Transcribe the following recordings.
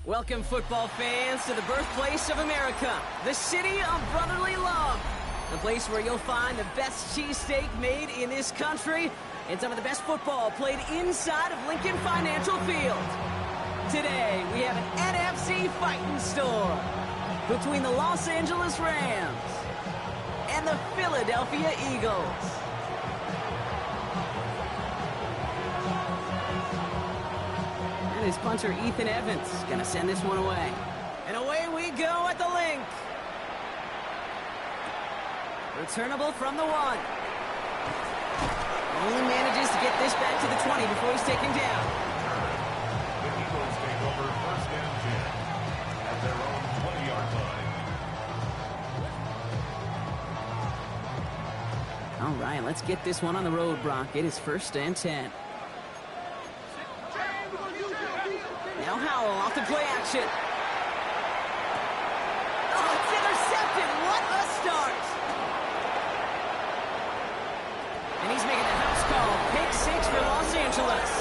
Welcome, football fans, to the birthplace of America, the city of brotherly love. The place where you'll find the best cheesesteak made in this country and some of the best football played inside of Lincoln Financial Field. Today, we have an NFC fighting storm between the Los Angeles Rams and the Philadelphia Eagles. And his punter, Ethan Evans, gonna send this one away. And away we go at the link. Returnable from the 1. Only manages to get this back to the 20 before he's taken down. The Eagles take over first and 10 at their own 20-yard line. All right, let's get this one on the road, Brock. It is first and 10. Now Howell off the play action. Oh, it's intercepted. What a start. And he's making the house call. Pick 6 for Los Angeles.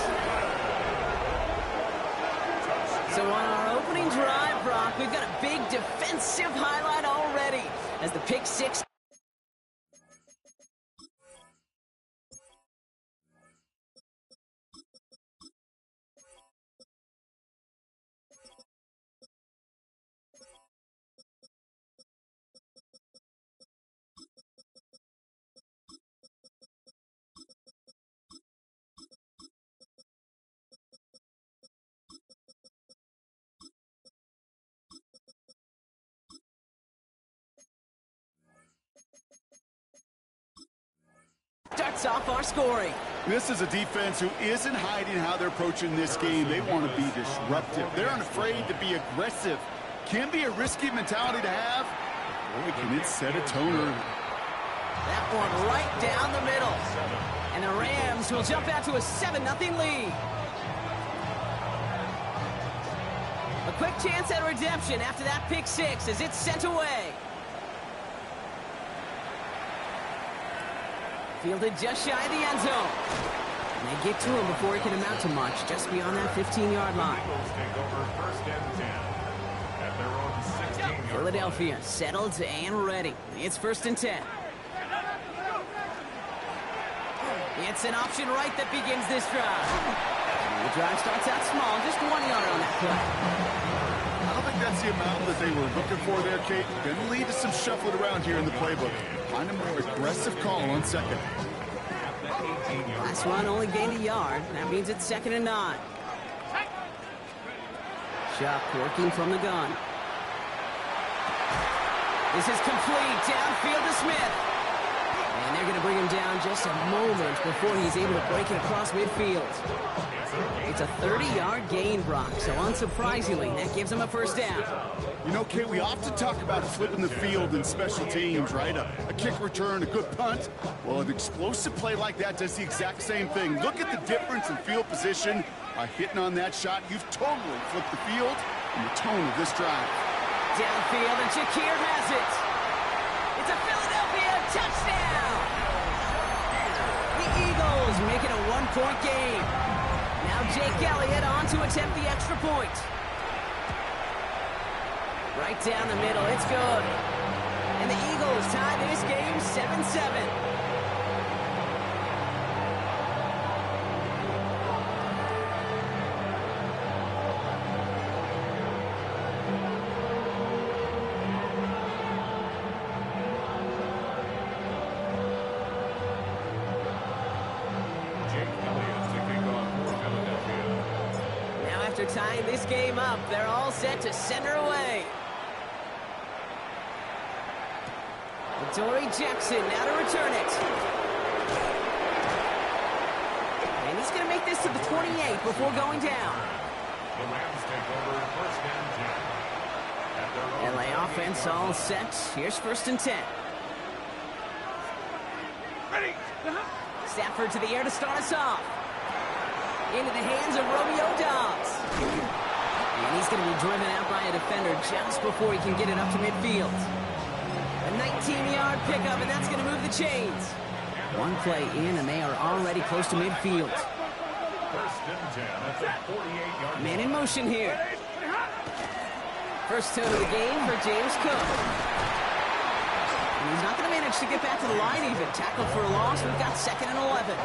So on our opening drive, Brock, we've got a big defensive highlight already as the pick 6. Starts off our scoring. This is a defense who isn't hiding how they're approaching this game. They want to be disruptive. They're unafraid to be aggressive. Can be a risky mentality to have. Boy, can it set a tone early. That one right down the middle. And the Rams will jump out to a 7-0 lead. A quick chance at redemption after that pick 6 as it's sent away. Fielded just shy of the end zone. And they get to him before he can amount to much, just beyond that 15-yard line. Eagles take over first and 10 at their own 16-yard Philadelphia settled and ready. It's first and 10. It's an option right that begins this drive. The drive starts out small, just 1 yard on that play. I don't think that's the amount that they were looking for there, Kate. Going to lead to some shuffling around here in the playbook. Find a more aggressive call on second. Last one only gained a yard. That means it's 2nd and 9. Chuck working from the gun. This is complete. Downfield to Smith. And they're going to bring him down just a moment before he's able to break it across midfield. It's a 30-yard gain, Brock, so unsurprisingly, that gives him a first down. You know, Kate, we often talk about flipping the field in special teams, right? A kick return, a good punt. Well, an explosive play like that does the exact same thing. Look at the difference in field position. By hitting on that shot, you've totally flipped the field and the tone of this drive. Downfield, and Shakir has it. It's a Philadelphia touchdown. The Eagles make it a 1-point game. Now Jake Elliott on to attempt the extra point. Right down the middle, it's good. And the Eagles tie this game 7-7. After tying this game up, they're all set to send her away. Dory Jackson now to return it. And he's going to make this to the 28 before going down. The Rams take over first and 10 at their own LA offense all set. Here's first and 10. ready. Stafford to the air to start us off. Into the hands of Romeo Doubs. And he's going to be driven out by a defender just before he can get it up to midfield. A 19-yard pickup, and that's going to move the chains. One play in, and they are already close to midfield. First and 10 at the 48-yard line. Man in motion here. First tone of the game for James Cook. And he's not going to manage to get back to the line even. Tackled for a loss. We've got 2nd and 11.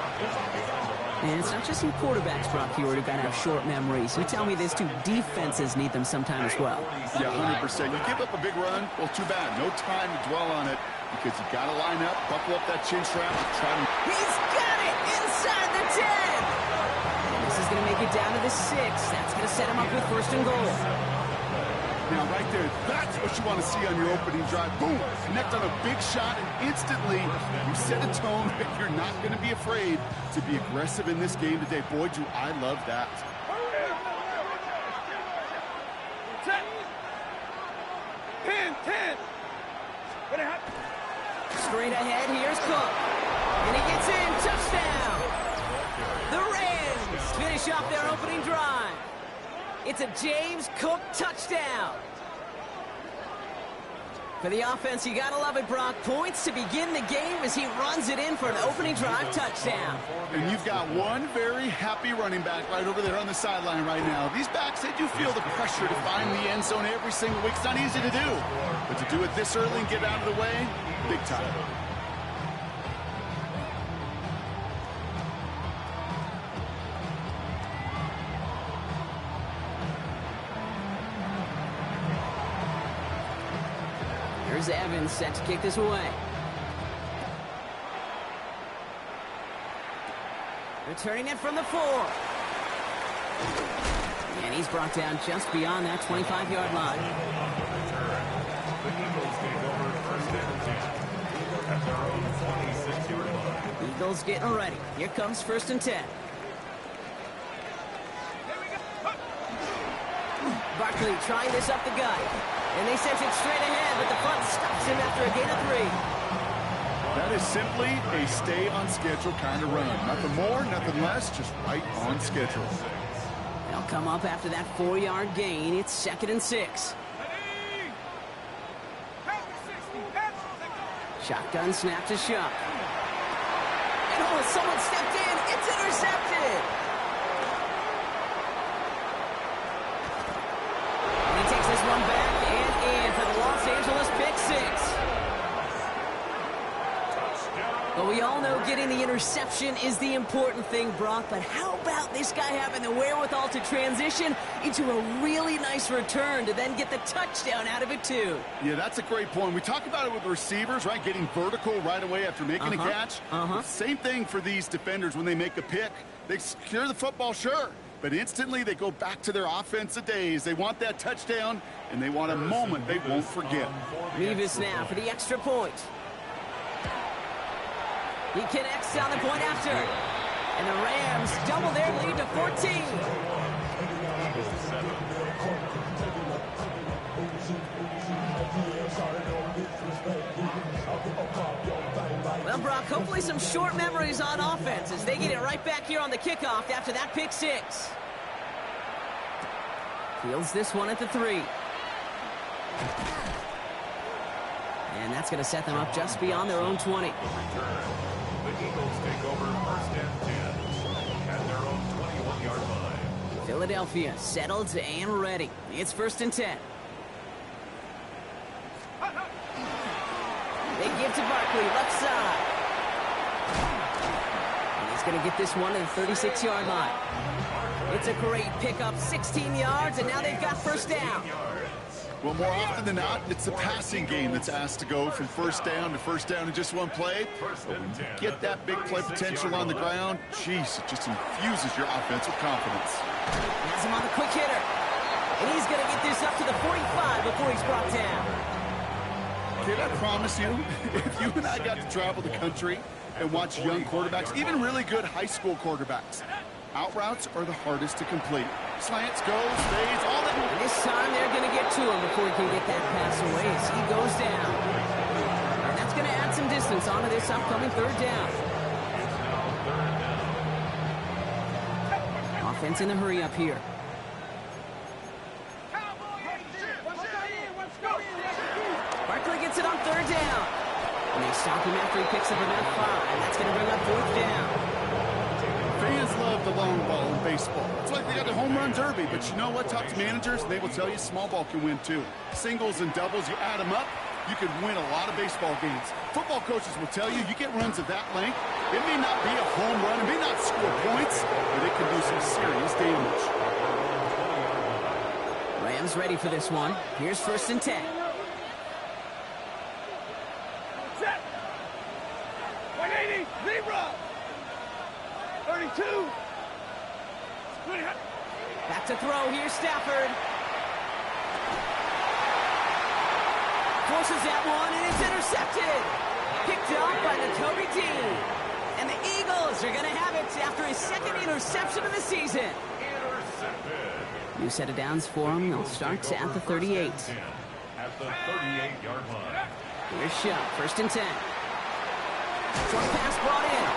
And it's not just you quarterbacks, Brock Huard, who've got to have short memories. You tell me these two defenses need them sometime as well. Yeah, 100%. You give up a big run, well, too bad. No time to dwell on it because you got to line up, buckle up that chin strap, and try to... He's got it inside the 10. And this is going to make it down to the 6. That's going to set him up with 1st and goal. Now, right there, that's what you want to see on your opening drive. Boom! Connect on a big shot, and instantly you set a tone that you're not going to be afraid to be aggressive in this game today. Boy, do I love that. 10. Straight ahead, here's Cook. And he gets in, touchdown! The Rams finish off their opening drive. It's a James Cook touchdown. For the offense, you gotta love it, Brock. Points to begin the game as he runs it in for an opening drive touchdown. And you've got one very happy running back right over there on the sideline right now. These backs, they do feel the pressure to find the end zone every single week. It's not easy to do. But to do it this early and get out of the way, big time. Here's Evans set to kick this away. Returning it from the 4. And he's brought down just beyond that 25-yard line. The Eagles take over 1st and 10 at their own 26-yard line. Eagles getting ready. Here comes 1st and 10. Barkley trying this up the gut. And they sent it straight ahead, but the punt stops him after a gain of 3. That is simply a stay-on-schedule kind of run. Nothing more, nothing less, just right on schedule. They'll come up after that 4-yard gain. It's 2nd and 6. Shotgun snap to Shuck. And oh, someone stepped in. It's intercepted. And he takes this one back and in for the Los Angeles pick 6. But we all know getting the interception is the important thing, Brock. But how about this guy having the wherewithal to transition into a really nice return to then get the touchdown out of it, too? Yeah, that's a great point. We talk about it with receivers, right? Getting vertical right away after making a catch. Same thing for these defenders when they make a pick. They secure the football, sure. But instantly they go back to their offensive days. They want that touchdown, and they want a moment they won't forget. Revis now for the extra point. He connects on the point after. And the Rams double their lead to 14. Well, Brock, hopefully some short memories on offense as they get it right back here on the kickoff after that pick 6. Fields this one at the 3. And that's going to set them up just beyond their own 20. The Eagles take over 1st and 10 at their own 21-yard line. Philadelphia settled and ready. It's 1st and 10. They give to Barkley, left side. And he's going to get this one to the 36-yard line. It's a great pickup, 16 yards, and now they've got 1st down. Well, more often than not, it's the passing game that's asked to go from 1st down to 1st down in just one play. But when you get that big play potential on the ground, geez, it just infuses your offense with confidence. Has him on a quick hitter. And he's going to get this up to the 45 before he's brought down. Kid, I promise you, if you and I got to travel the country and watch young quarterbacks, even really good high school quarterbacks, out routes are the hardest to complete. Slants, goes, fades, all that. And this time they're going to get to him before he can get that pass away as he goes down. And that's going to add some distance onto this upcoming 3rd down. Offense in the hurry up here. Barkley gets it on 3rd down. And they stop him after he picks up about 5. That's going to bring up 4th down. Fans love the long ball in baseball. It's like they got the home run derby, but you know what? Talk to managers, and they will tell you small ball can win too. Singles and doubles, you add them up, you can win a lot of baseball games. Football coaches will tell you, you get runs of that length, it may not be a home run, it may not score points, but it can do some serious damage. Rams ready for this one. Here's 1st and 10. Set. 180. Libra. 32. Back to throw. Here's Stafford. Forces that one, and it's intercepted. Picked up by Nakobe Dean. And the Eagles are going to have it after his 2nd interception of the season. New set of downs for him. They'll start at the 38. At the 38-yard line. Here's Shutt. 1st and 10. Short pass brought in.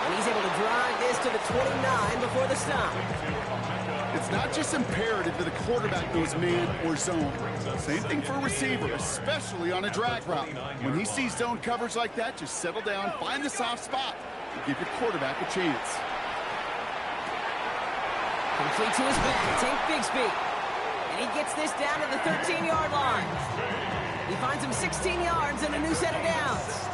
And he's able to drive this to the 29 before the stop. It's not just imperative that a quarterback knows man or zone. Same thing for a receiver, especially on a drag route. When he sees zone coverage like that, just settle down, find the soft spot, and give your quarterback a chance. Complete to his back, Tank Bigsby. And he gets this down to the 13-yard line. He finds him 16 yards and a new set of downs.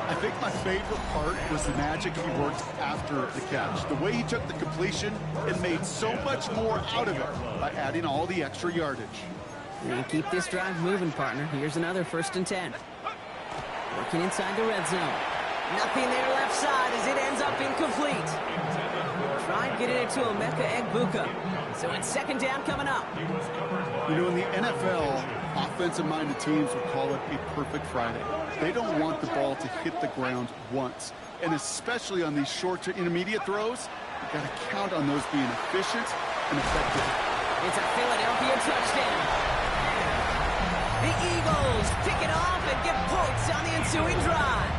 I think my favorite part was the magic he worked after the catch. The way he took the completion and made so much more out of it by adding all the extra yardage. And keep this drive moving, partner. Here's another 1st and 10. Working inside the red zone. Nothing there left side as it ends up incomplete. Tried getting it to Emeka Egbuka. So it's 2nd down coming up. You know, in the NFL, offensive-minded teams would call it a perfect Friday. They don't want the ball to hit the ground once. And especially on these short to intermediate throws, you've got to count on those being efficient and effective. It's a Philadelphia touchdown. The Eagles pick it off and get points on the ensuing drive.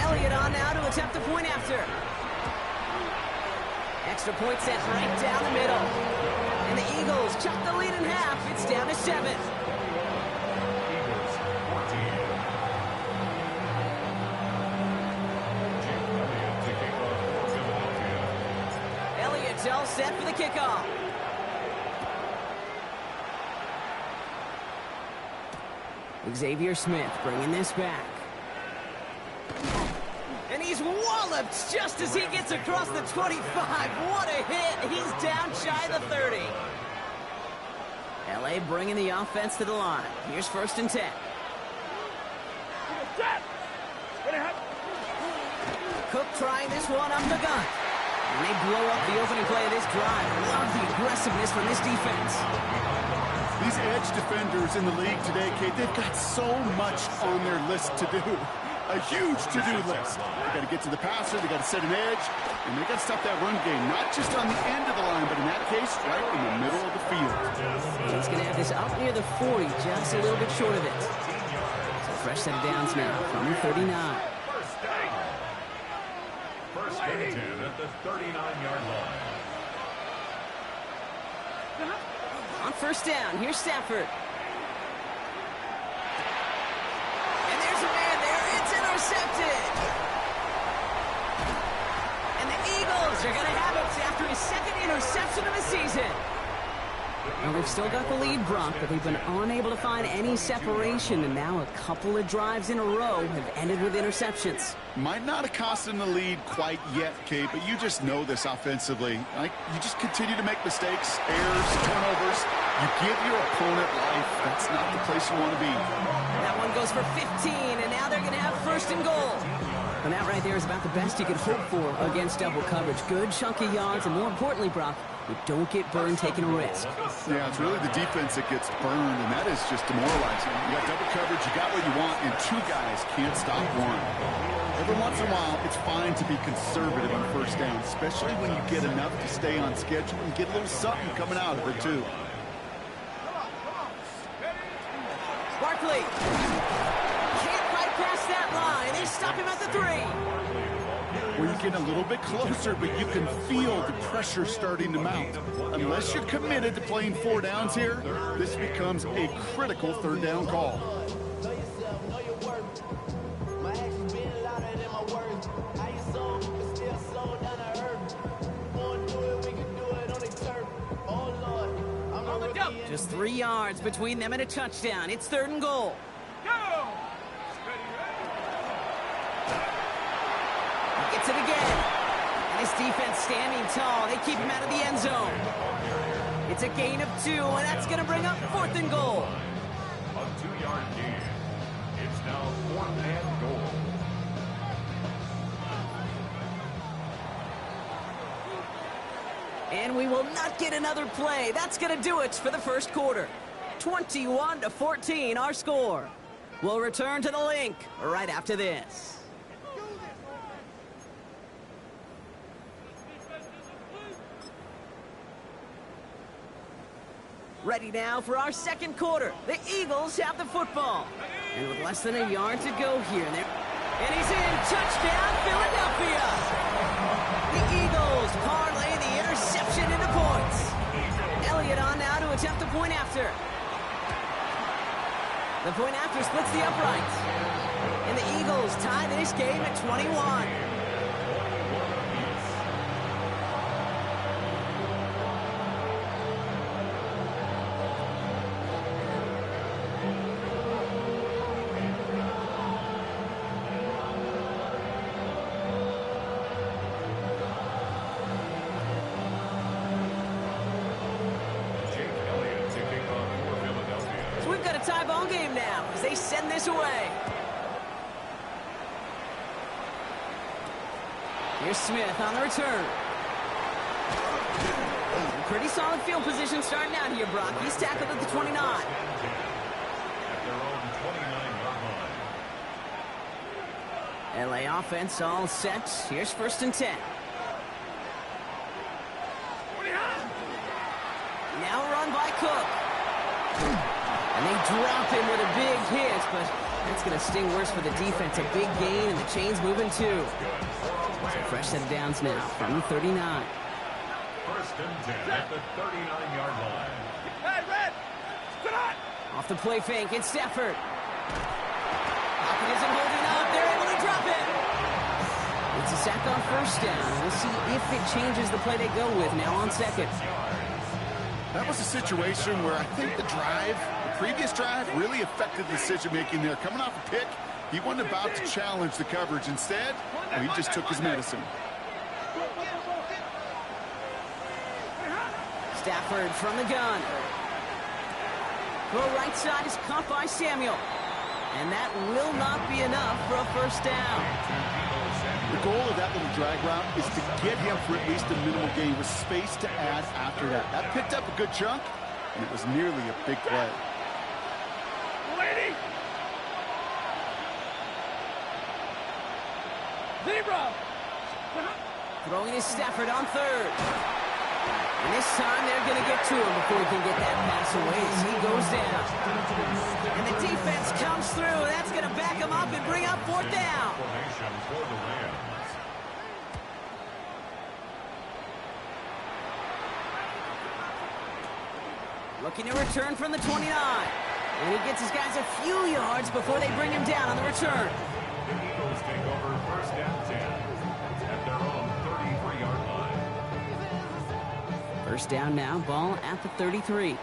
Elliott on now to attempt the point after. Extra point set right down the middle. And the Eagles chop the lead in half. It's down to 7. Eagles 14. Jake Elliott to kick off for Philadelphia. Elliott's all set for the kickoff. Xavier Smith bringing this back. And he's walloped just as he gets across the 25. What a hit. He's down shy of the 30. LA bringing the offense to the line. Here's 1st and 10. Cook trying this one up the gut. And they blow up the opening play of this drive. Love the aggressiveness from this defense. These edge defenders in the league today, Kate, they've got so much on their list to do. A huge to-do list. They got to get to the passer, they got to set an edge, and they got to stop that run game, not just on the end of the line, but in that case, right in the middle of the field. He's going to have this up near the 40, just a little bit short of it. So fresh set of downs now from the 39. First and 10 at the 39-yard line. On 1st down, here's Stafford. And there's a man there. It's intercepted. And the Eagles are going to have it after his 2nd interception of the season. Well, they've still got the lead, Brock, but they've been unable to find any separation, and now a couple of drives in a row have ended with interceptions. Might not have cost them the lead quite yet, Kate, but you just know this offensively. Like, you just continue to make mistakes, errors, turnovers. You give your opponent life. That's not the place you want to be. That one goes for 15, and now they're going to have 1st and goal. And that right there is about the best you could hope for against double coverage. Good chunky yards, and more importantly, Brock, you don't get burned taking a risk. Yeah, it's really the defense that gets burned, and that is just demoralizing. You got double coverage, you got what you want, and 2 guys can't stop one. Every once in a while, it's fine to be conservative on 1st down, especially when you get enough to stay on schedule and get a little something coming out of it, too. Barkley can't bypass that line. They stop him at the 3. Where you get a little bit closer, but you can feel the pressure starting to mount. Unless you're committed to playing 4 downs here, this becomes a critical 3rd down call. Just 3 yards between them and a touchdown. It's 3rd and goal. Go! Steady, He gets it again. And his defense standing tall. They keep him out of the end zone. It's a gain of 2, and that's going to bring up 4th and goal. A 2-yard gain. It's now 4th and goal. And we will not get another play. That's going to do it for the first quarter. 21-14, our score. We'll return to the link right after this. Ready now for our second quarter. The Eagles have the football. And with less than a yard to go here. And he's in. Touchdown, Philadelphia. The Eagles parlay the interception into points. Elliott on now to attempt the point after. The point after splits the uprights. And the Eagles tie this game at 21. Tie ball game now as they send this away. Here's Smith on the return. Pretty solid field position starting out here, Brock. He's tackled at the 29. At their own 29-yard line. LA offense all set. Here's 1st and 10. Now a run by Cook. And they drop him with a big hit, but that's going to sting worse for the defense. A big gain, and the chain's moving too. So fresh set of downs now from the 39. 1st and 10 at the 39-yard line. Hey, Red! Sit on! Off the play fake, it's Stafford. Pocket isn't holding up. They're able to drop it. It's a sack on 1st down. We'll see if it changes the play they go with now on 2nd. That was a situation where I think the previous drive really affected the decision-making there. Coming off a pick, he wasn't about to challenge the coverage. Instead, he just took his medicine. Stafford from the gun. The right side is caught by Samuel. And that will not be enough for a 1st down. The goal of that little drag route is to get him for at least a minimal gain with space to add after that. That picked up a good chunk, and it was nearly a big play. Lady! Zebra! Throwing is Stafford on 3rd. And this time they're going to get to him before he can get that pass away as he goes down. And the defense comes through, and that's going to back him up and bring up 4th down. Formation for the Rams. Looking to return from the 29. And he gets his guys a few yards before they bring him down on the return. The Eagles take over 1st and 10 at their own 33-yard line. 1st down now, ball at the 33.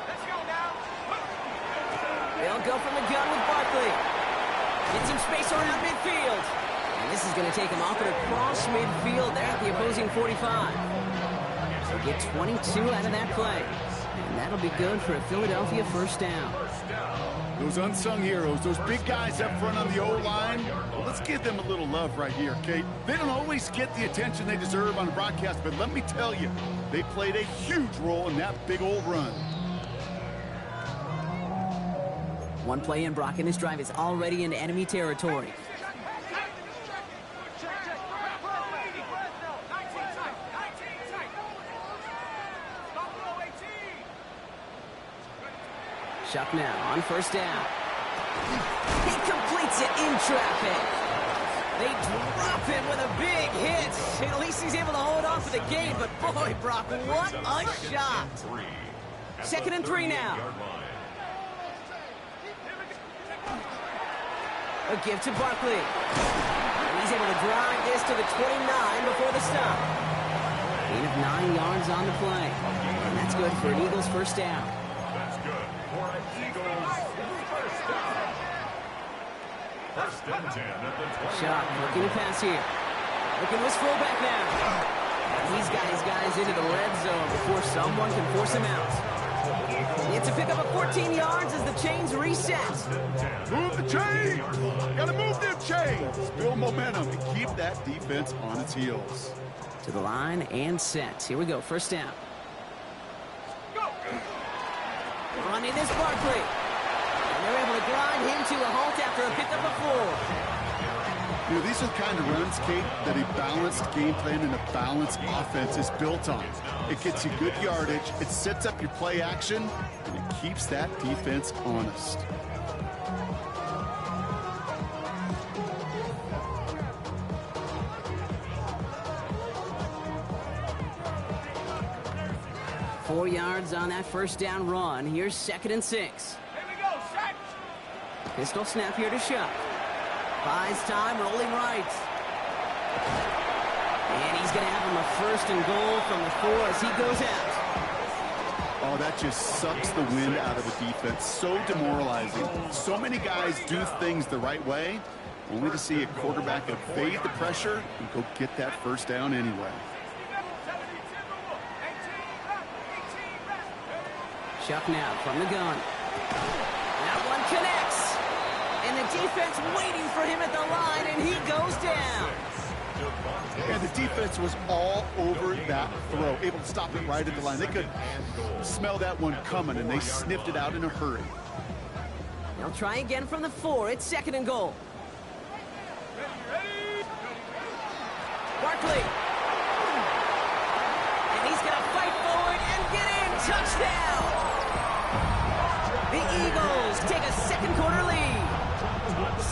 Let's go now! They'll go from the gun with Barkley. Get some space around midfield. And this is going to take him off and across midfield there at the opposing 45. So get 22 out of that play. And that'll be good for a Philadelphia 1st down. Those unsung heroes, those big guys up front on the O-line, well, let's give them a little love right here, Kate. They don't always get the attention they deserve on the broadcast, but let me tell you, they played a huge role in that big old run. One play in, Brock, and this drive is already into enemy territory. Shuck now on 1st down. He completes it in traffic. They drop him with a big hit. At least he's able to hold on for the gain, but boy, Brock, what a shot. 2nd and 3 now. A give to Barkley. And he's able to drive this to the 29 before the stop. Gain of 9 yards on the play. And that's good for an Eagles first down. That's good for an Eagles first down. First and 10 at the 20. Shot, looking to pass here. Looking to his fullback now. And he's got his guys into the red zone before someone can force him out. It's a pickup of 14 yards as the chains reset. Move the chains! Gotta move them chains! Build momentum and keep that defense on its heels. To the line and set. Here we go, first down. Running this Barkley. And they're able to grind him to a halt after a pickup of 4. You know, these are the kind of runs, Kate, that a balanced game plan and a balanced offense is built on. It gets you good yardage, it sets up your play action, and it keeps that defense honest. Four yards on that first down run. Here's 2nd and 6. Here we go, sack. Pistol snap here to Shuck. Buys time, rolling right. And he's going to have him a 1st and goal from the 4 as he goes out. Oh, that just sucks the wind out of the defense. So demoralizing. So many guys do things the right way, only to see a quarterback evade the pressure and go get that first down anyway. Shuck now from the gun. That one connects. And the defense waiting for him at the line, and he goes down. And the defense was all over that throw, able to stop it right at the line. They could smell that one coming, and they sniffed it out in a hurry. They'll try again from the 4. It's 2nd and goal. Barkley. And he's going to fight forward and get in. Touchdown. The Eagles take a second quarter lead.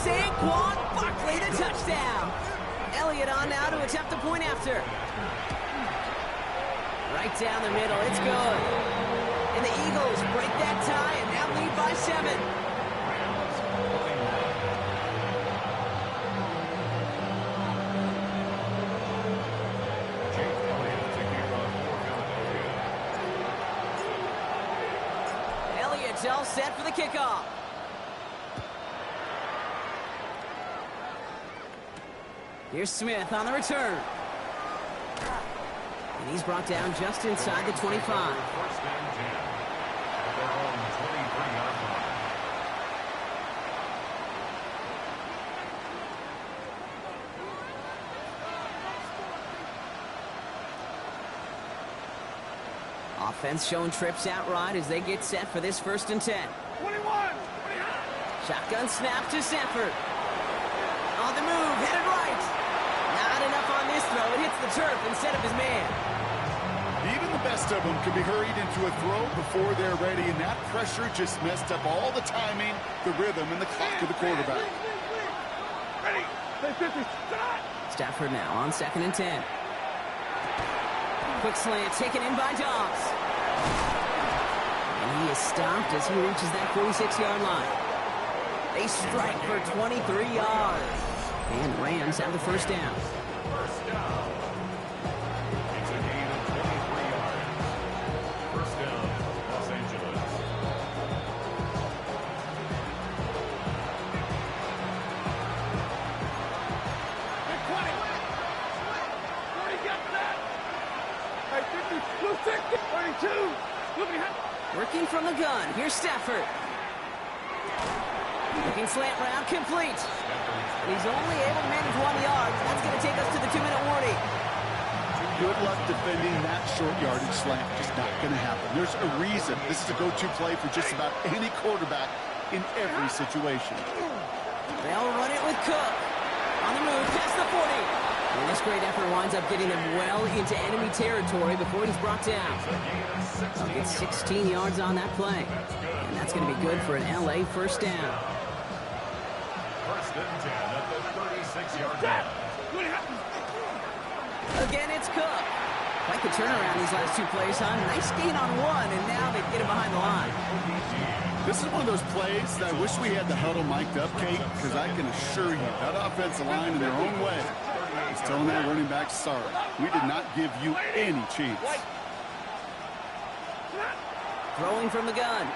Saquon Barkley, the touchdown. Elliott on now to attempt the point after. Right down the middle, it's good. And the Eagles break that tie and now lead by 7. Elliott's all set for the kickoff. Here's Smith on the return. And he's brought down just inside the 25. First and 10 at their own 23-yard line. Offense showing trips out right as they get set for this 1st and 10. 21. Shotgun snap to Sanford. On the move, headed right. Not enough on this throw. It hits the turf instead of his man. Even the best of them can be hurried into a throw before they're ready, and that pressure just messed up all the timing, the rhythm, and the clock of the quarterback. Ready. Play 50. Start. Stafford now on 2nd and 10. Quick slant taken in by Dobbs. And he is stopped as he reaches that 46-yard line. They strike for 23 yards. And Rams have the first down. First down. It's a gain of 23 yards. First down, Los Angeles. Hey, 20. 40, get that. Hey, 50. Blue 60. 32. Look at him. Working from the gun. Here's Stafford. Looking slant route complete. And he's only able to manage 1 yard. That's going to take us to the 2-minute warning. Good luck defending that short yardage slant. Just not going to happen. There's a reason this is a go-to play for just about any quarterback in every situation. They'll run it with Cook. On the move, past the 40. And this great effort winds up getting them well into enemy territory before he's brought down. They'll get 16 yards on that play. And that's going to be good for an LA first down. First and 10 at the 36-yard line. Again, it's Cook. Quite the turnaround these last 2 plays, huh? Nice gain on 1, and now they get him behind the line. This is one of those plays that I wish we had the huddle mic'd up, Kate, because I can assure you that offensive line in their own way He's telling that running back, sorry, we did not give you any chance. Throwing from the gun. And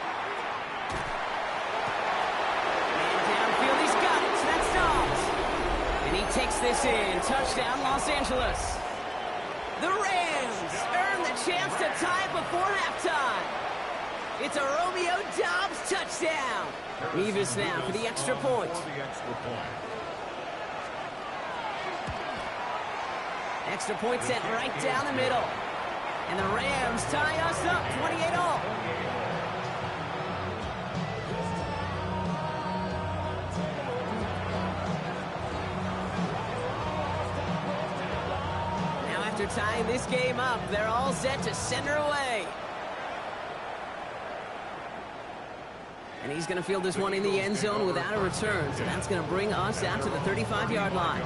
downfield, he's got it. That's Dobbs. And he takes this in. Touchdown, Los Angeles. The Rams earn the chance to tie it before halftime. It's a Romeo Dobbs touchdown. Nevis now for the extra point. Extra point sent right down the middle. And the Rams tie us up 28-all. Now after tying this game up, they're all set to send her away. And he's going to field this one in the end zone without a return. So that's going to bring us out to the 35-yard line.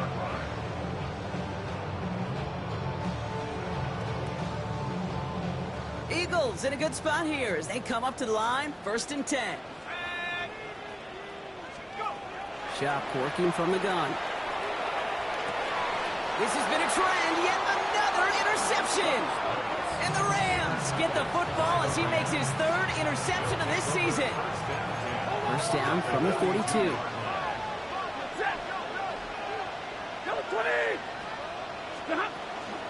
Eagles in a good spot here as they come up to the line. 1st and 10. Shop working from the gun. This has been a trend. Yet another interception. And the Rams get the football as he makes his 3rd interception of this season. 1st down from the 42.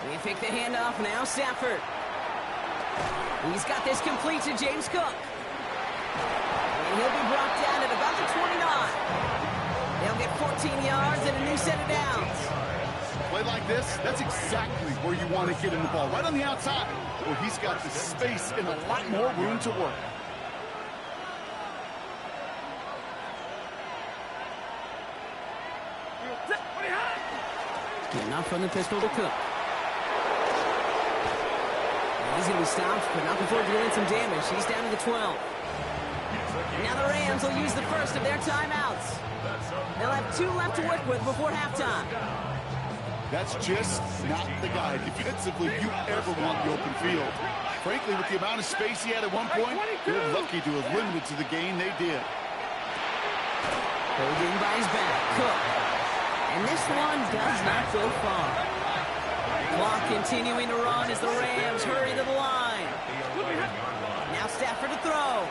They pick the handoff now. Stafford. He's got this complete to James Cook. And he'll be brought down at about the 29. They'll get 14 yards and a new set of downs. Play like this, that's exactly where you want to get him the ball, right on the outside, where he's got the space and a lot more room to work. Enough from the pistol to Cook. He's going to be stopped, but not before doing some damage. He's down to the 12. Now the Rams will use the first of their timeouts. They'll have 2 left to work with before halftime. That's just not the guy defensively you ever want the open field. Frankly, with the amount of space he had at one point, they're lucky to have limited to the gain they did. Holding by his back, Cook. And this one does not go far. Clock continuing to run as the Rams hurry to the line. Now Stafford to throw.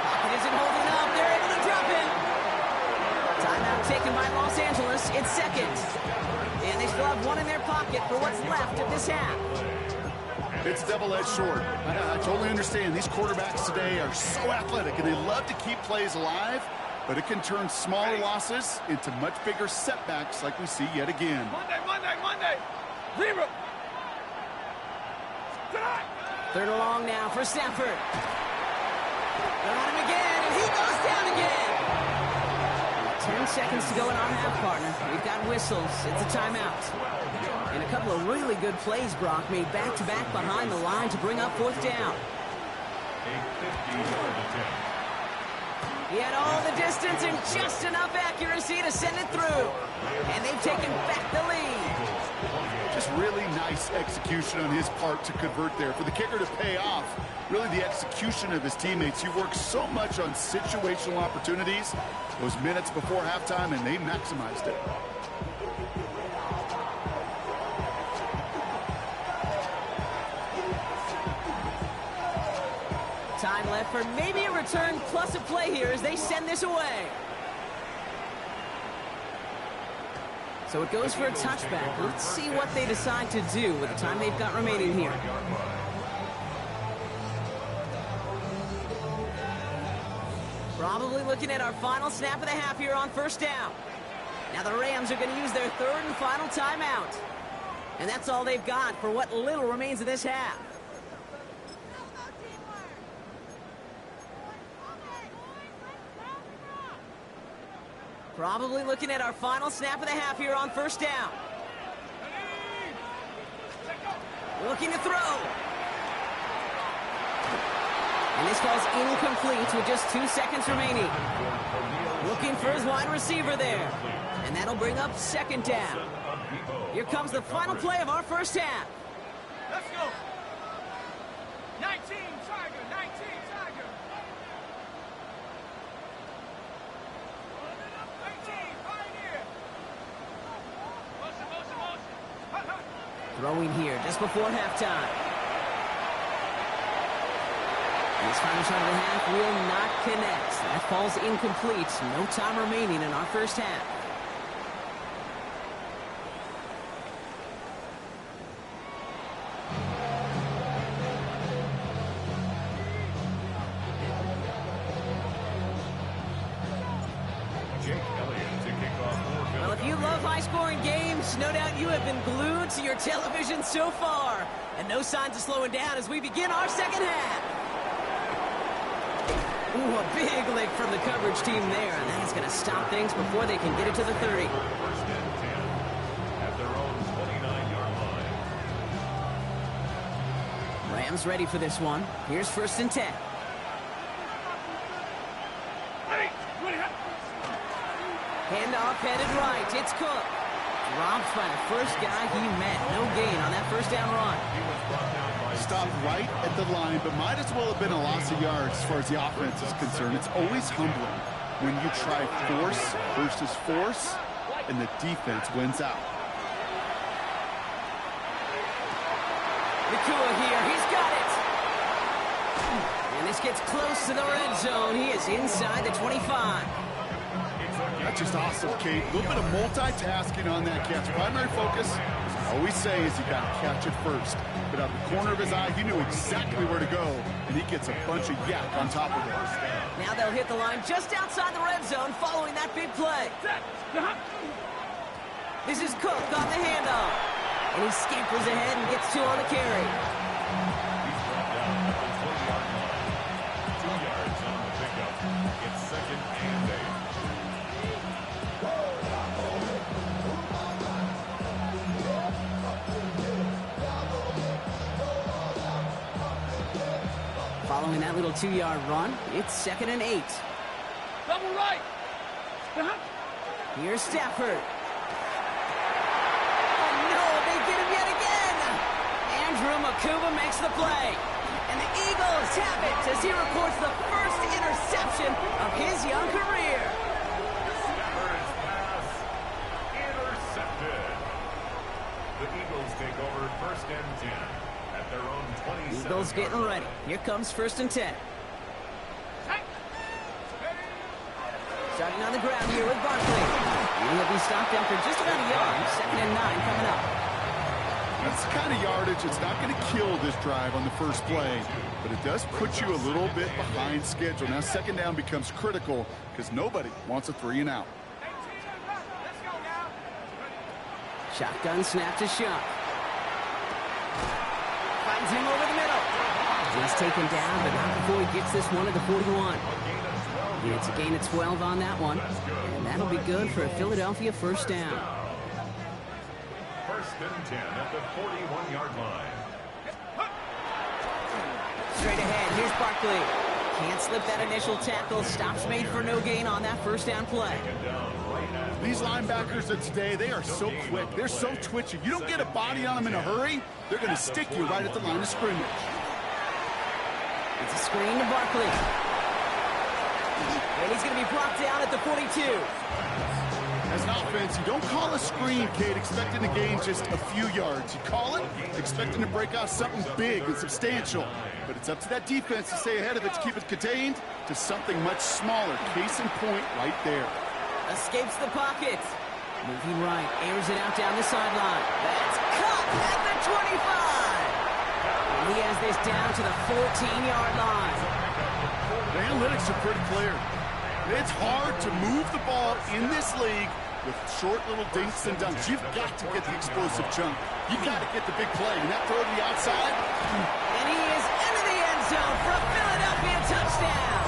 Pocket isn't holding up. They're able to drop it. Timeout taken by Los Angeles. It's 2nd. And they still have 1 in their pocket for what's left of this half. It's double-edged sword. I totally understand. These quarterbacks today are so athletic, and they love to keep plays alive, but it can turn smaller losses into much bigger setbacks like we see yet again. Monday. 0. Tonight. 3rd and long now for Stafford. They're on him again, and he goes down again. 10 seconds to go in our half, partner. We've got whistles. It's a timeout. And a couple of really good plays, Brock, made back-to-back behind the line to bring up 4th down. He had all the distance and just enough accuracy to send it through. And they've taken back the lead. Just really nice execution on his part to convert there. For the kicker to pay off, really the execution of his teammates. He works so much on situational opportunities those minutes before halftime, and they maximized it. Time left for maybe a return plus a play here as they send this away. So it goes for a touchback. Let's see what they decide to do with the time they've got remaining here. Probably looking at our final snap of the half here on 1st down. Now the Rams are going to use their 3rd and final timeout. And that's all they've got for what little remains of this half. Probably looking at our final snap of the half here on 1st down. Looking to throw. And this falls incomplete with just 2 seconds remaining. Looking for his wide receiver there. And that'll bring up 2nd down. Here comes the final play of our 1st half. Let's go. 19, Tiger, 19, Tiger. 19, Pioneer. Throwing here just before halftime. This final shot of the half will not connect. That falls incomplete. No time remaining in our first half. Well, if you love high-scoring games, no doubt you have been glued to your television so far. And no signs of slowing down as we begin our second half. Ooh, a big lick from the coverage team there, and that is going to stop things before they can get it to the 30. First and 10 at their own 29-yard line. Rams ready for this one. Here's first and 10. Handoff headed right. It's Cook. Dropped by the first guy he met. No gain on that first down run. He was brought down by Stopped right at the line, but might as well have been a loss of yards as far as the offense is concerned. It's always humbling when you try force versus force, and the defense wins out. Nakua here. He's got it. And this gets close to the red zone. He is inside the 25. That's just awesome, Kate. A little bit of multitasking on that catch. Primary focus, as I always say, is you got to catch it first. But out of the corner of his eye, he knew exactly where to go, and he gets a bunch of yak on top of it. Now they'll hit the line just outside the red zone following that big play. This is Cook on the handoff. And he scampers ahead and gets two on the carry. He's brought down at the 20-yard line. 2 yards on the pickup. It's second and 8. Following that little 2-yard run, it's second and 8. Double right. Here's Stafford. Oh no, they get him yet again. Andrew Makuba makes the play. And the Eagles have it as he records the first interception of his young career. Stafford's pass intercepted. The Eagles take over first and 10 at their own 27. Eagles getting ready. Here comes first and 10. Starting on the ground here with Barkley. He'll be stopped after just about a yard. Second and 9 coming up. That's the kind of yardage. It's not going to kill this drive on the first play, but it does put you a little bit behind schedule. Now second down becomes critical because nobody wants a 3 and out. Shotgun snap to Shuck. Finds him over the middle. He's taken down, but not before he gets this one at the 41. It's a gain of 12 on that one. And that'll be good for a Philadelphia first down. First and 10 at the 41-yard line. Straight ahead, here's Barkley. Can't slip that initial tackle. Stops made for no gain on that first down play. These linebackers of today, they are so quick. They're so twitchy. You don't get a body on them in a hurry, they're going to stick you right at the line of scrimmage. It's a screen to Barkley. And he's going to be brought down at the 42. As an offense, you don't call a screen, Kate, expecting to gain just a few yards. You call it expecting to break out something big and substantial. But it's up to that defense to stay ahead of it, to keep it contained to something much smaller. Case in point right there. Escapes the pocket. Moving right, airs it out down the sideline. That's caught at the 25. And he has this down to the 14-yard line. The analytics are pretty clear. It's hard to move the ball in this league with short little dinks and dunks. You've got to get the explosive chunk. You've got to get the big play. And that throw to the outside. And he is into the end zone for a Philadelphia touchdown.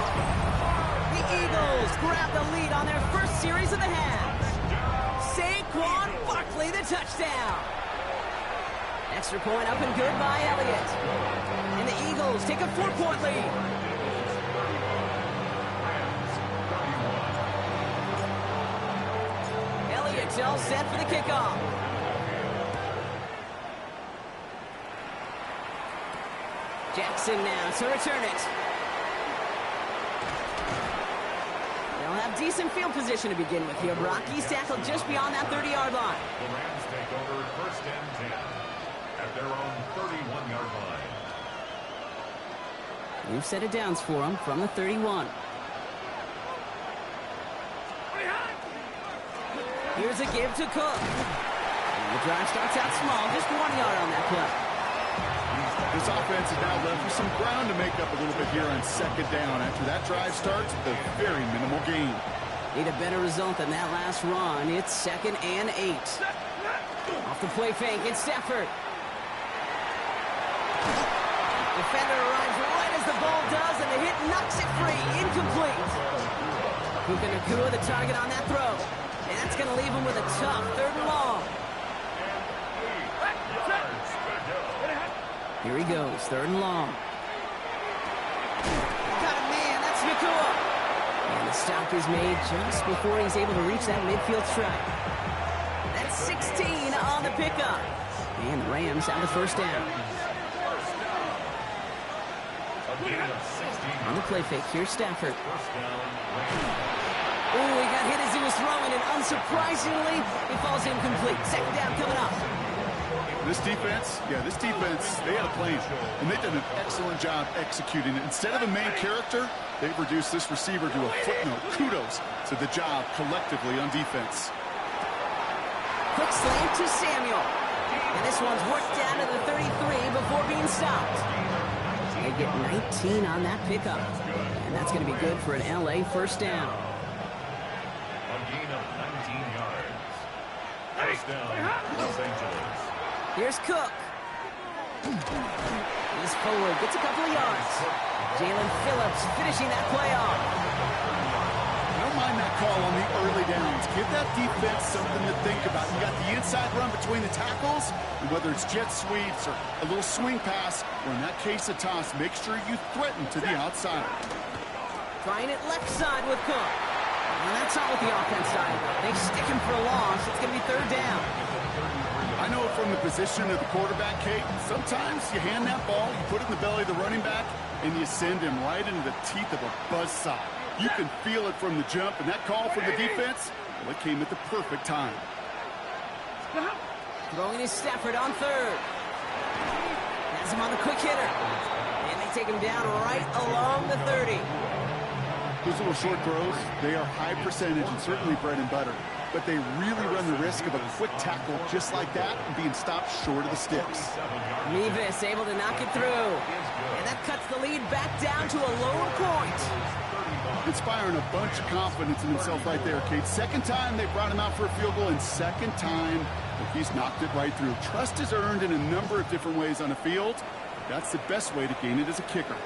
The Eagles grab the lead on their first series of the half. Saquon Barkley, the touchdown. Extra point up and good by Elliott. And the Eagles take a 4-point lead. Elliott's all set for the kickoff. Jackson now to return it. They'll have decent field position to begin with here. Brock, he's tackled just beyond that 30-yard line. The Rams take over first and 10 at their own 31-yard line. New set of downs for them from the 31. Here's a give to Cook. And the drive starts out small, just 1 yard on that play. This offense is now left with some ground to make up a little bit here on second down. After that drive starts with a very minimal gain. Need a better result than that last run. It's 2nd and 8. Off the play fake, it's Stafford. Defender arrives right as the ball does, and the hit knocks it free. Incomplete. Puka Nacua, the target on that throw. And that's going to leave him with a tough 3rd and long. Here he goes, 3rd and long. Got a man, that's Nacua. And the stop is made just before he's able to reach that midfield strike. That's 16 on the pickup. And the Rams have the 1st down. On the play fake, here's Stafford. Oh, he got hit as he was throwing, and unsurprisingly, he falls incomplete. 2nd down coming up. This defense, they had a plan, and they've done an excellent job executing it. Instead of a main character, they've reduced this receiver to a footnote. Kudos to the job collectively on defense. Quick slant to Samuel. And this one's worked down to the 33 before being stopped. They get 19 on that pickup. And that's going to be good for an LA 1st down. A gain of 19 yards. 1st down, Los Angeles. Here's Cook. He's forward, gets a couple of yards. Jalen Phillips finishing that play off. I don't mind that call on the early downs. Give that defense something to think about. You got the inside run between the tackles, and whether it's jet sweeps or a little swing pass, or in that case a toss, make sure you threaten to the outside. Trying it left side with Cook. And that's not what the offense side. They stick him for a loss. It's going to be 3rd down. I know from the position of the quarterback, Kate, sometimes you hand that ball, you put it in the belly of the running back, and you send him right into the teeth of a buzzsaw. You can feel it from the jump, and that call from the defense, well, it came at the perfect time. Throwing his Stafford on 3rd. Has him on the quick hitter. And they take him down right along the 30. Those little short throws, they are high percentage and certainly bread and butter. But they really run the risk of a quick tackle just like that and being stopped short of the sticks. Nevis able to knock it through. And that cuts the lead back down to a lone point. Inspiring a bunch of confidence in himself right there, Kate. 2nd time they brought him out for a field goal, and 2nd time he's knocked it right through. Trust is earned in a number of different ways on the field. That's the best way to gain it as a kicker.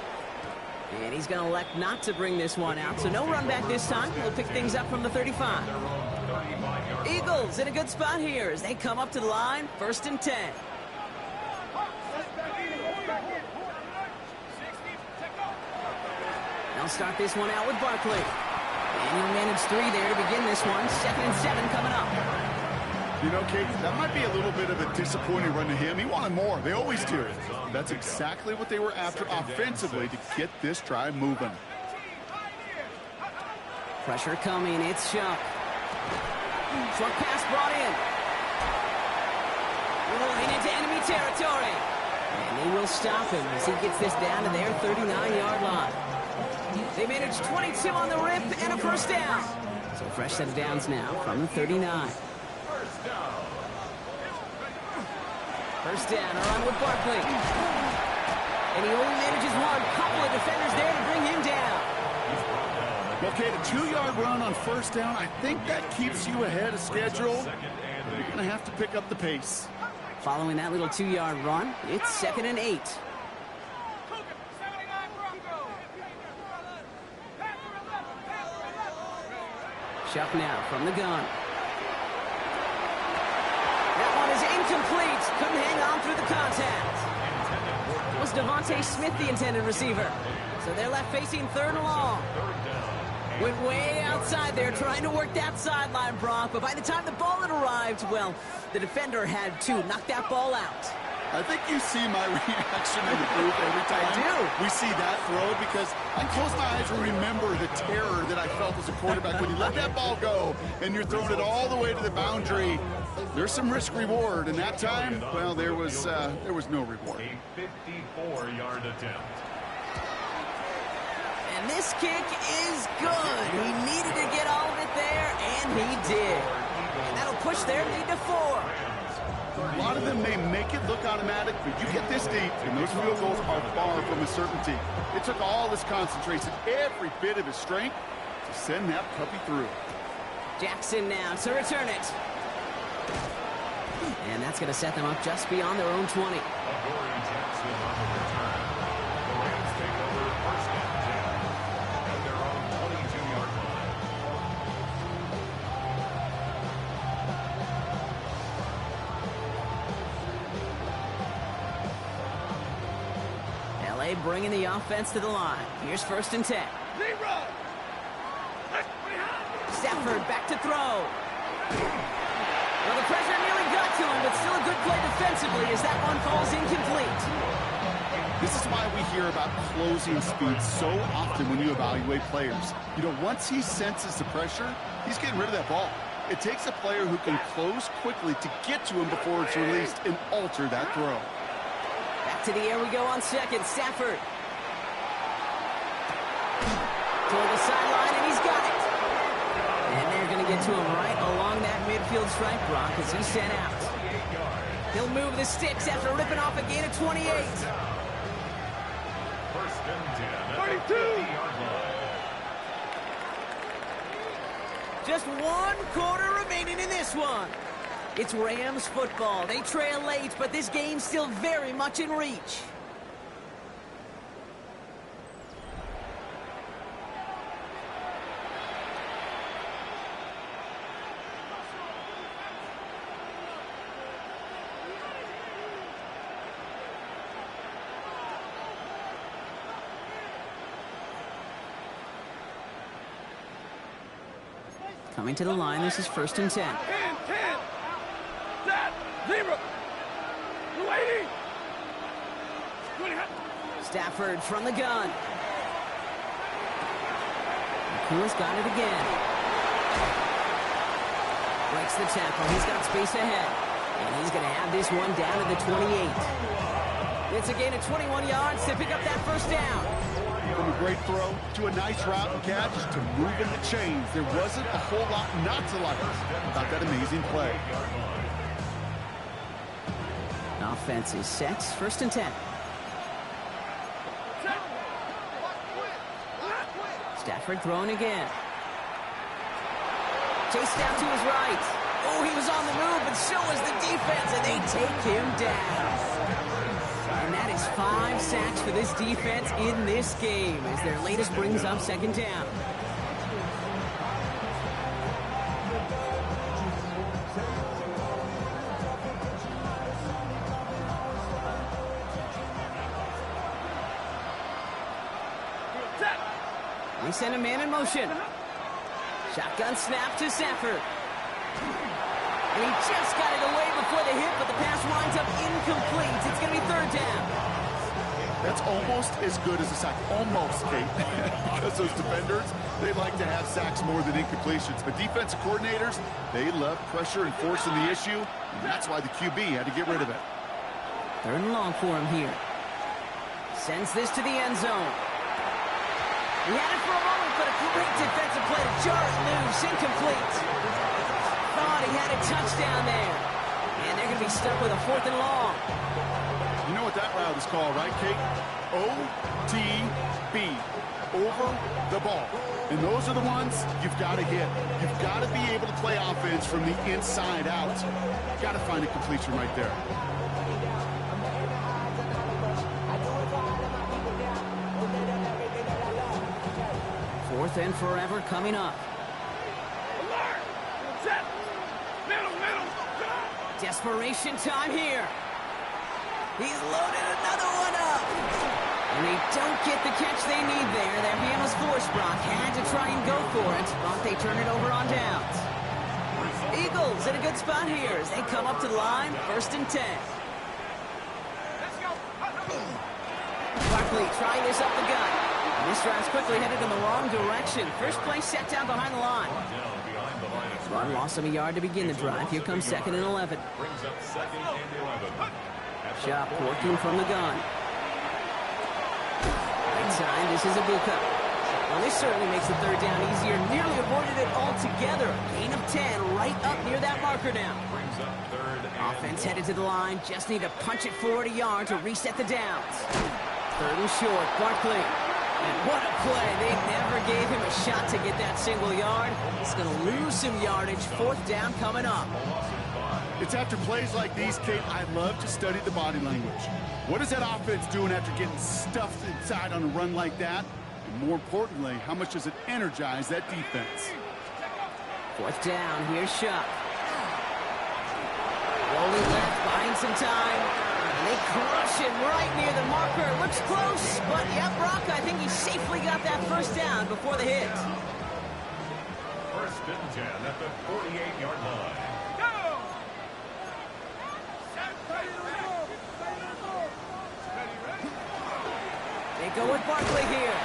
And he's going to elect not to bring this one out, so no run back this time. We'll pick things up from the 35. Eagles in a good spot here as they come up to the line, 1st and 10. They'll start this one out with Barkley. And he'll manage 3 there to begin this one. 2nd and 7 coming up. You know, Kate, that might be a little bit of a disappointing run to him. He wanted more. They always do. That's exactly what they were after offensively to get this drive moving. Pressure coming. It's Shuck. Short pass brought in. Rolling into enemy territory. And they will stop him as he gets this down to their 39-yard line. They managed 22 on the rip and a 1st down. So fresh set of downs now from the 39. 1st down, a run with Barkley. And he only manages one. Couple of defenders there to bring him down. Okay, the 2-yard run on 1st down, I think that keeps you ahead of schedule. You're going to have to pick up the pace. Following that little 2-yard run, it's 2nd and 8. Shuck now from the gun. That one is incomplete. Couldn't hang on through the contact. It was Devontae Smith, the intended receiver. So they're left facing 3rd and long. Went way outside there trying to work that sideline, Brock. But by the time the ball had arrived, well, the defender had to knock that ball out. I think you see my reaction in the booth every time we see that throw, because I close my eyes and remember the terror that I felt as a quarterback when you let that ball go and you're throwing it all the way to the boundary. There's some risk-reward, and that time, well, there was no reward. A 54-yard attempt. And this kick is good. He needed to get all of it there, and he did. And that'll push their lead to 4. A lot of them may make it look automatic, but you get this deep, and those field goals are far from a certainty. It took all his concentration, every bit of his strength, to send that puppy through. Jackson now to return it. And that's going to set them up just beyond their own 20. Adoree Jackson on the return. The Rams take over first and 10 at their own 22-yard line. LA bringing the offense to the line. Here's first and 10. Stafford back to throw. Well, the pressure nearly got to him, but still a good play defensively as that one falls incomplete. This is why we hear about closing speed so often when you evaluate players. You know, once he senses the pressure, he's getting rid of that ball. It takes a player who can close quickly to get to him before it's released and alter that throw. Back to the air we go on second. Stafford. Toward the sideline, and he's got it. And they're going to get to him right along that midfield stripe, Brock, as he's sent out. He'll move the sticks after ripping off a gain of 28. First and 10 at the 50-yard line. Just 1 quarter remaining in this one. It's Rams football. They trail late, but this game's still very much in reach. Coming to the line, this is first and 10. 10, 10. Set. 0. 280. Stafford from the gun. Kuhl's got it again. Breaks the tackle. He's got space ahead. And he's going to have this one down to the 28. It's a gain of 21 yards to pick up that first down. From a great throw to a nice route and catch to moving the chains. There wasn't a whole lot not to like about that amazing play. Offense is set. First and 10. Stafford throwing again. Chased down to his right. Oh, he was on the move, but so was the defense, and they take him down. And that is 5 sacks for this defense in this game as their latest brings up second down. They send a man in motion. Shotgun snap to Stafford. And he just got it away before the hit, but the pass winds up incomplete. It's going to be third down. That's almost as good as a sack. Almost, Kate. Because those defenders, they like to have sacks more than incompletions. But defensive coordinators, they love pressure and forcing the issue. And that's why the QB had to get rid of it. Third and long for him here. Sends this to the end zone. He had it for a moment, but a great defensive play to jar it loose. Incomplete. Thought he had a touchdown there. And they're going to be stuck with a 4th and long. You know what that route is called, right, Kate? OTB. Over the ball. And those are the ones you've got to hit. You've got to be able to play offense from the inside out. Got to find a completion right there. Fourth and forever coming up. Alert. Set. Middle. Desperation time here. He's loaded another one up. And they don't get the catch they need there. Their hand was forced. Brock had to try and go for it, but they turn it over on downs. Eagles in a good spot here as they come up to the line, first and 10. Barkley trying this up the gut. And this drive's quickly headed in the wrong direction. First play set down behind the line. Run lost him a yard to begin the drive. Here comes 2nd and 11. Brings up 2nd and 11. Chop working from the gun. Right side, this is Ibuka. Well, this certainly makes the 3rd down easier. Nearly avoided it altogether. Gain of 10 right up near that marker now. Brings up 3rd and Offense headed to the line. Just need to punch it forward a yard to reset the downs. 3rd and short. Barkley. And what a play. They never gave him a shot to get that single yard. He's going to lose some yardage. 4th down coming up. It's after plays like these, Kate, I love to study the body language. What is that offense doing after getting stuffed inside on a run like that? And more importantly, how much does it energize that defense? 4th down. Here's Shuck. Rolling left, buying some time. And they crush it right near the marker. Looks close, but yeah, Brock, I think he safely got that 1st down before the hit. 1st and 10 at the 48-yard line. They go with Barkley here.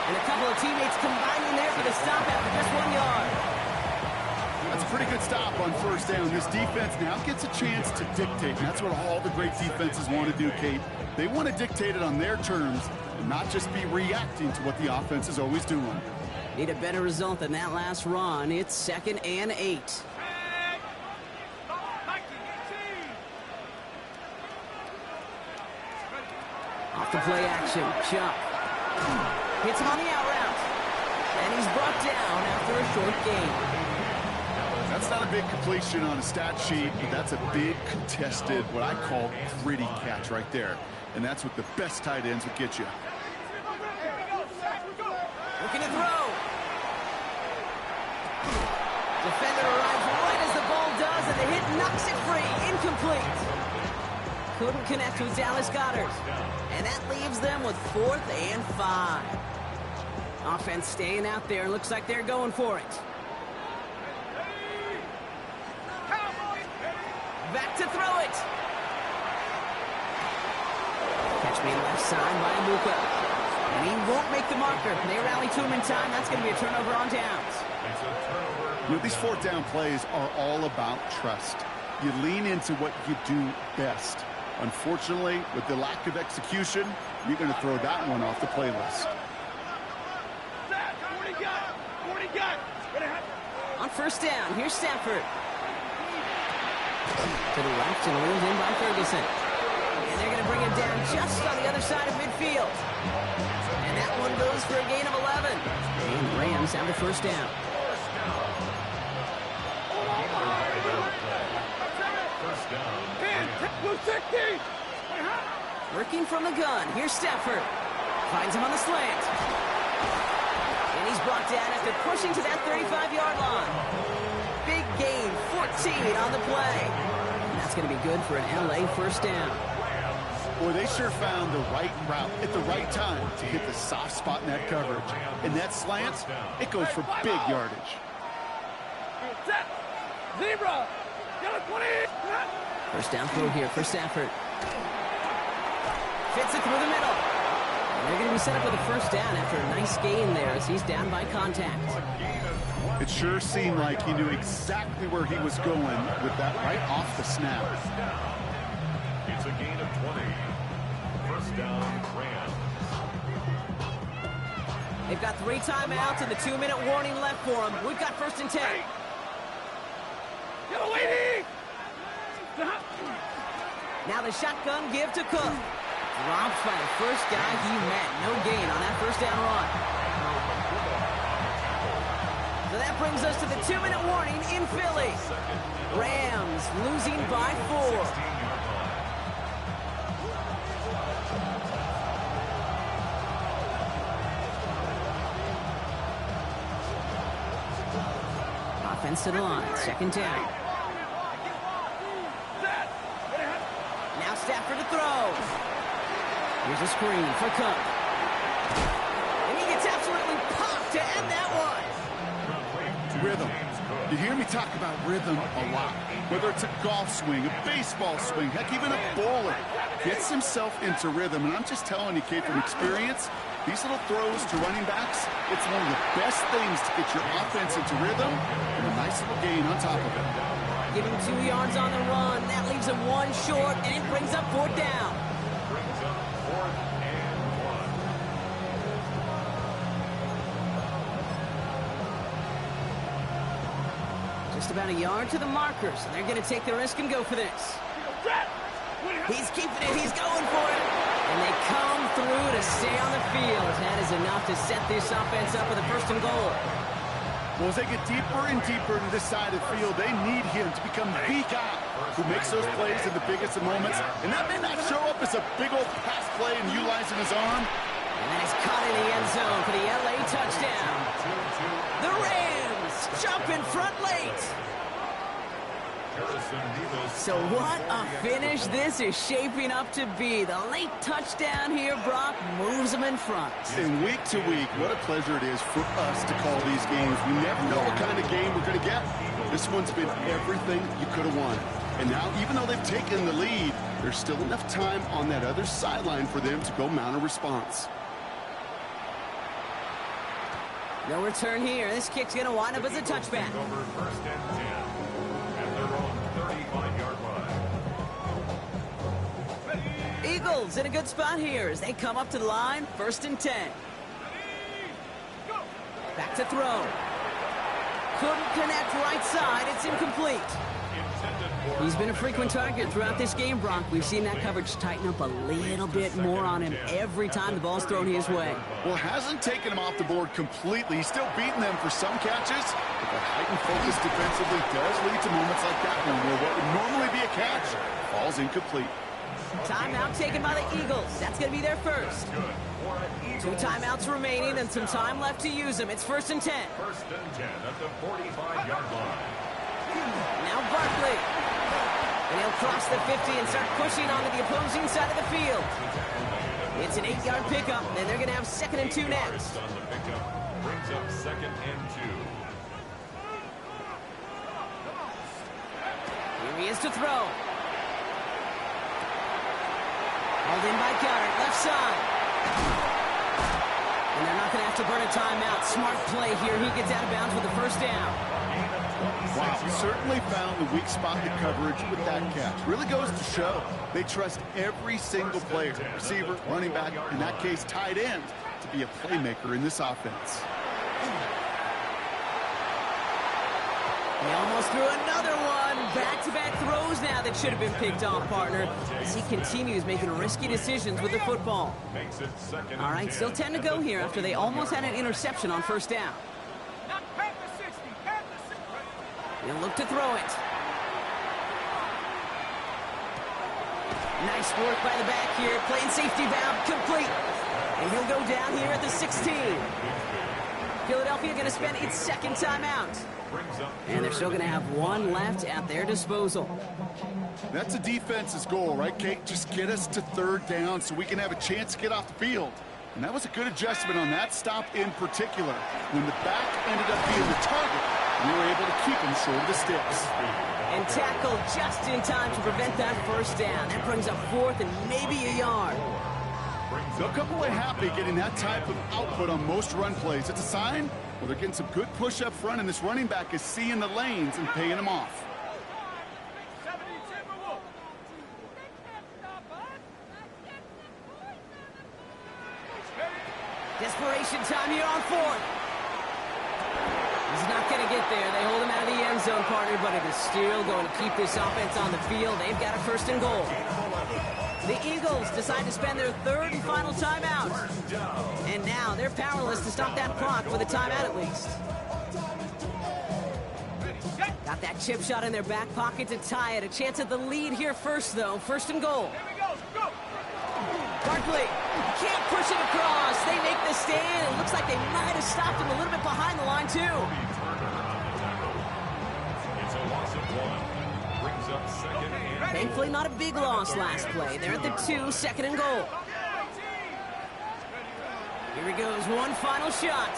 And a couple of teammates combining there for the stop after just 1 yard. That's a pretty good stop on 1st down. This defense now gets a chance to dictate. And that's what all the great defenses want to do, Kate. They want to dictate it on their terms and not just be reacting to what the offense is always doing. Need a better result than that last run. It's 2nd and 8. Off the play action. Chuck hits him on the out route. And he's brought down after a short gain. That's not a big completion on a stat sheet, but that's a big contested, what I call gritty catch right there. And that's what the best tight ends would get you. Looking to throw. Defender arrives right as the ball does, and the hit knocks it free. Incomplete. Couldn't connect with Dallas Goedert. And that leaves them with 4th and 5. Offense staying out there. Looks like they're going for it. Back to throw it. Catch me left side by Ibuka. And he won't make the marker. They rally to him in time. That's going to be a turnover on downs. You know, these 4th down plays are all about trust. You lean into what you do best. Unfortunately, with the lack of execution, you're going to throw that one off the playlist. On 1st down, here's Stafford. To the left and wheeled in by Ferguson. And they're going to bring him down just on the other side of midfield. And that one goes for a gain of 11. And Rams down to 1st down. Working from the gun. Here's Stafford. Finds him on the slant. And he's brought down after pushing to that 35-yard line. Big gain, 14 on the play. And that's going to be good for an LA 1st down. Boy, they sure found the right route at the right time to hit the soft spot in that coverage. And that slant, it goes for big yardage. Zebra! Get a 20! 1st down throw here for Stafford. Fits it through the middle. And they're going to be set up with a 1st down after a nice gain there as he's down by contact. It sure seemed like he knew exactly where he was going with that right off the snap. It's a gain of 20. 1st down, Rams. They've got 3 timeouts and the 2-minute warning left for them. We've got 1st and 10. Get a lady! Now the shotgun give to Cook. Drops by the first guy he met. No gain on that 1st down run. So that brings us to the 2-minute warning in Philly. Rams losing by 4. Offense to the line. 2nd down. Now Stafford to throw. Here's a screen for Cook. And he gets absolutely popped to end that one. Rhythm. You hear me talk about rhythm a lot. Whether it's a golf swing, a baseball swing, heck, even a bowler gets himself into rhythm. And I'm just telling you, Kate, from experience, these little throws to running backs, it's one of the best things to get your offense into rhythm and a nice little gain on top of it. Give him 2 yards on the run. That leaves him 1 short, and it brings up 4th down. Brings up 4th and 1. Just about a yard to the markers, and they're going to take the risk and go for this. He's keeping it. He's going for it. And they come through to stay on the field. That is enough to set this offense up with a 1st and goal. Well, as they get deeper and deeper into this side of the field, they need him to become the guy who makes those plays in the biggest of moments. And that may not show up as a big old pass play and utilizing his arm. And that is caught in the end zone for the LA touchdown. The Rams jump in front late. So what a finish this is shaping up to be. The late touchdown here, Brock, moves them in front. And week to week, what a pleasure it is for us to call these games. We never know what kind of game we're going to get. This one's been everything you could have wanted. And now, even though they've taken the lead, there's still enough time on that other sideline for them to go mount a response. No return here. This kick's going to wind up as a touchback. Over 1st and 10 at their own 35-yard line. Eagles in a good spot here as they come up to the line. 1st and 10. Back to throw. Couldn't connect right side. It's incomplete. He's been a frequent target throughout this game, Brock. We've seen that coverage tighten up a little bit more on him every time the ball's thrown his way. Well, it hasn't taken him off the board completely. He's still beating them for some catches, but the heightened focus defensively does lead to moments like that one where what would normally be a catch falls incomplete. Timeout taken by the Eagles. That's going to be their first. 2 timeouts remaining and some time left to use them. It's 1st and 10. 1st and 10 at the 45-yard line. Now Barkley. And he'll cross the 50 and start pushing onto the opposing side of the field. It's an 8-yard pickup, and they're going to have 2nd and 2 next. On the pickup brings up 2nd and 2. Here he is to throw. Hauled in by Goddard, left side. And they're not going to have to burn a timeout. Smart play here. He gets out of bounds with the 1st down. Wow, certainly found the weak spot in the coverage with that catch. Really goes to show they trust every single player, receiver, running back, in that case, tight end, to be a playmaker in this offense. He almost threw another one. Back-to-back throws now that should have been picked off, partner, as he continues making risky decisions with the football. Makes it 2nd. All right, still 10 to go here after they almost had an interception on 1st down. He'll look to throw it. Nice work by the back here. Playing safety valve complete. And he'll go down here at the 16. Philadelphia going to spend its 2nd timeout. And they're still going to have 1 left at their disposal. That's a defense's goal, right, Kate? Just get us to 3rd down so we can have a chance to get off the field. And that was a good adjustment on that stop in particular. When the back ended up being the target, we were able to keep him short of the sticks. And tackle just in time to prevent that 1st down. That brings up 4th and maybe a yard. They'll come away happy getting that type of output on most run plays. It's a sign, well, they're getting some good push up front, and this running back is seeing the lanes and paying them off. Desperation time here on 4th. He's not going to get there. They hold him out of the end zone, partner, but it is still going to keep this offense on the field. They've got a 1st and goal. The Eagles decide to spend their 3rd and final timeout. And now they're powerless to stop that clock for the timeout at least. Got that chip shot in their back pocket to tie it. A chance at the lead here first, though. 1st and goal. Barkley can't push it across. They make the stand. It looks like they might have stopped him a little bit behind the line, too. It's a loss of 1. Brings up 2nd and Thankfully, not a big loss last play. They're at the 2, 2nd and goal. Here he goes, 1 final shot.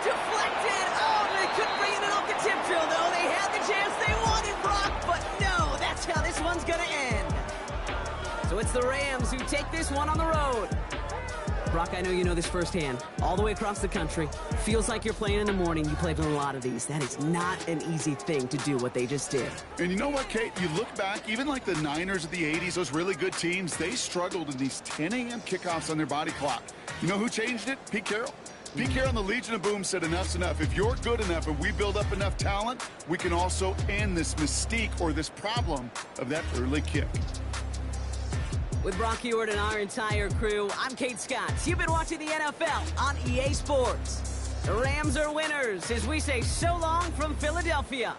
Deflected. Oh, they couldn't bring it in off the tip drill, though. They had the chance they wanted, Brock, but no, that's how this one's gonna end. So it's the Rams who take this one on the road. Brock, I know you know this firsthand. All the way across the country. Feels like you're playing in the morning. You played in a lot of these. That is not an easy thing to do, what they just did. And you know what, Kate? You look back, even like the Niners of the 80s, those really good teams, they struggled in these 10 a.m. kickoffs on their body clock. You know who changed it? Pete Carroll. Pete Carroll and the Legion of Boom said enough's enough. If you're good enough and we build up enough talent, we can also end this mystique or this problem of that early kick. With Brock Huard and our entire crew, I'm Kate Scott. You've been watching the NFL on EA Sports. The Rams are winners as we say so long from Philadelphia.